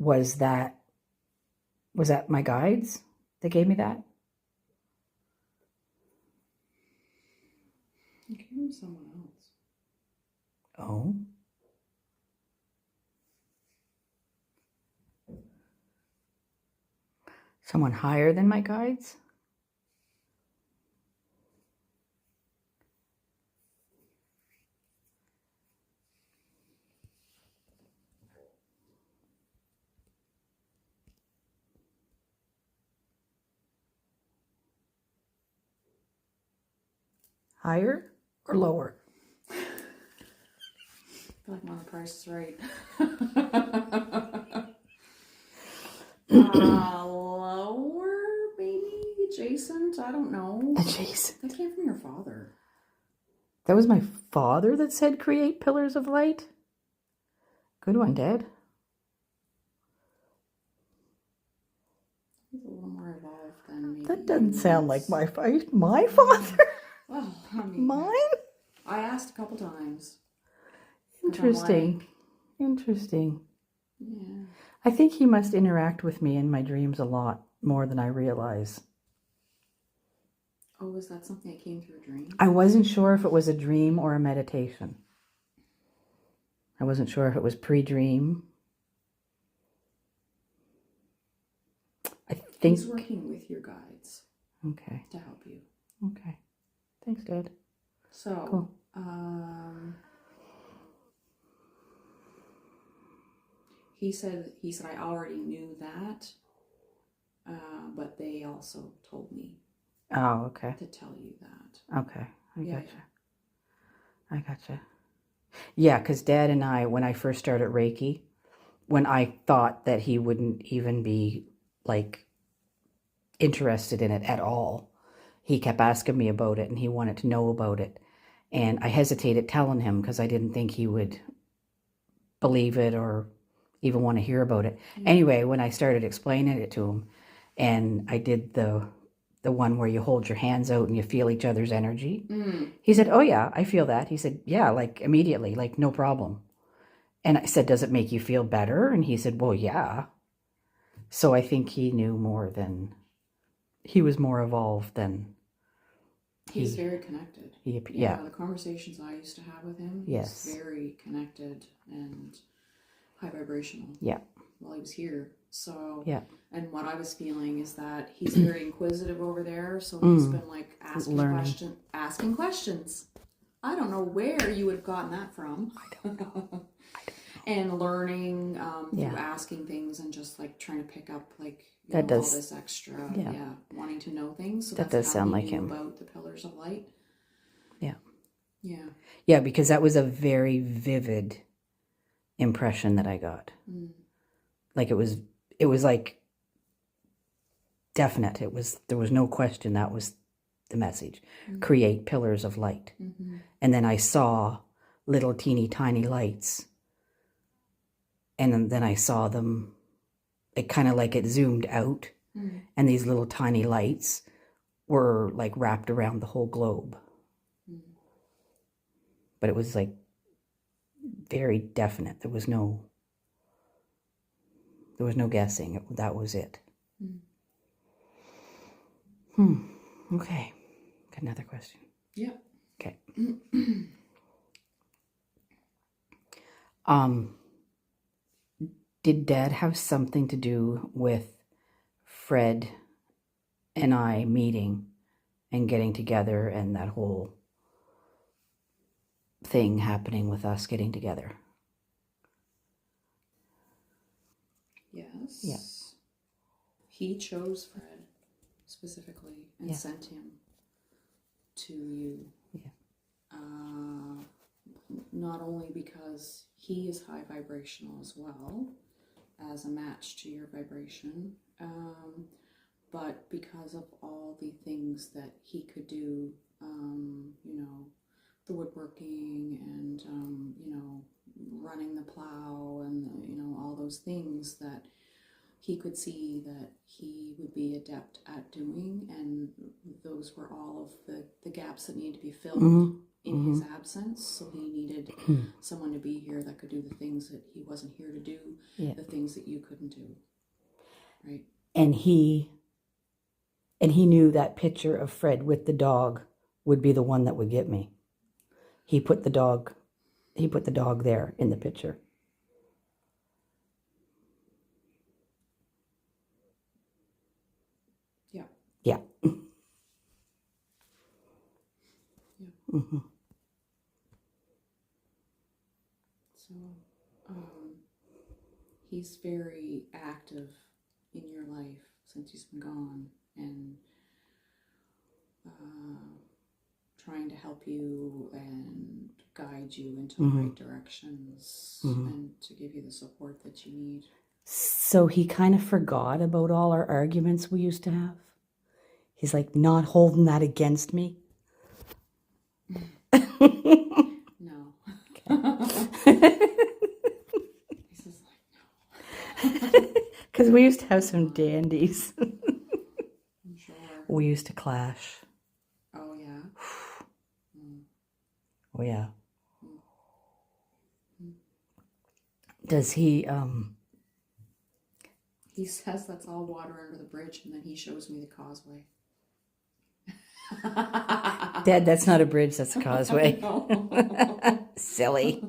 was that my guides that gave me that? It came from someone else. Oh. Someone higher than my guides? Higher or lower? I feel like I'm on The Price is Right. Lower, maybe? Adjacent? I don't know. Adjacent. That came from your father. That was my father that said create pillars of light? Good one, Dad. He's a little more evolved than me. That doesn't sound like my father. Well, I mean, Mine? I asked a couple times. Interesting. Like, Interesting. yeah. I think he must interact with me in my dreams a lot more than I realize. Oh, was that something that came through a dream? I wasn't sure if it was a dream or a meditation. I wasn't sure if it was pre-dream. I think... He's working with your guides. Okay. To help you. Okay. Thanks, Dad. So, cool. He said I already knew that, but they also told me. Oh, okay. To tell you that. Okay, I gotcha. Yeah, because Dad and I, when I first started Reiki, when I thought that he wouldn't even be like interested in it at all, he kept asking me about it and he wanted to know about it. And I hesitated telling him because I didn't think he would believe it or even want to hear about it. Mm-hmm. Anyway, when I started explaining it to him and I did the one where you hold your hands out and you feel each other's energy. He said, oh yeah, I feel that. He said, yeah, like immediately, like no problem. And I said, does it make you feel better? And he said, well, yeah. So I think he knew more than, he was more evolved than He's very connected. Yeah. The conversations I used to have with him, yes. He's very connected and high vibrational. Yeah. While he was here. So, yeah. And what I was feeling is that he's very inquisitive over there. So he's been like asking questions. I don't know where you would have gotten that from. I don't know. And learning through asking things and just like trying to pick up like all this extra, wanting to know things. So that does sound like him. About the pillars of light. Yeah. Yeah. Yeah, because that was a very vivid impression that I got. Like it was like definite. There was no question that was the message. Create pillars of light. And then I saw little teeny tiny lights. And then I saw them, it kind of like it zoomed out. And these little tiny lights were like wrapped around the whole globe. But it was like very definite. There was no guessing. That was it. Okay. Got another question. Yeah. Okay. Did Dad have something to do with Fred and I meeting and getting together and that whole thing happening with us getting together? Yes. Yeah. He chose Fred specifically and sent him to you. Yeah. Not only because he is high vibrational as well, as a match to your vibration, but because of all the things that he could do, the woodworking and, running the plow and, all those things that he could see that he would be adept at doing, and those were all of the gaps that needed to be filled in his absence. So he needed someone to be here that could do the things that he wasn't here to do, the things that you couldn't do, right? And he knew that picture of Fred with the dog would be the one that would get me. He put the dog there in the picture. Yeah. Yeah. Yeah. Mm-hmm. So, he's very active in your life since he's been gone, and trying to help you and guide you into the right directions and to give you the support that you need. So he kind of forgot about all our arguments we used to have. He's like not holding that against me. No. He's just like, no. Because we used to have some dandies. I'm sure. We used to clash. Oh, yeah? Oh, yeah. Does he, He says that's all water under the bridge, and then he shows me the causeway. Dad, that's not a bridge, that's a causeway. No. Silly.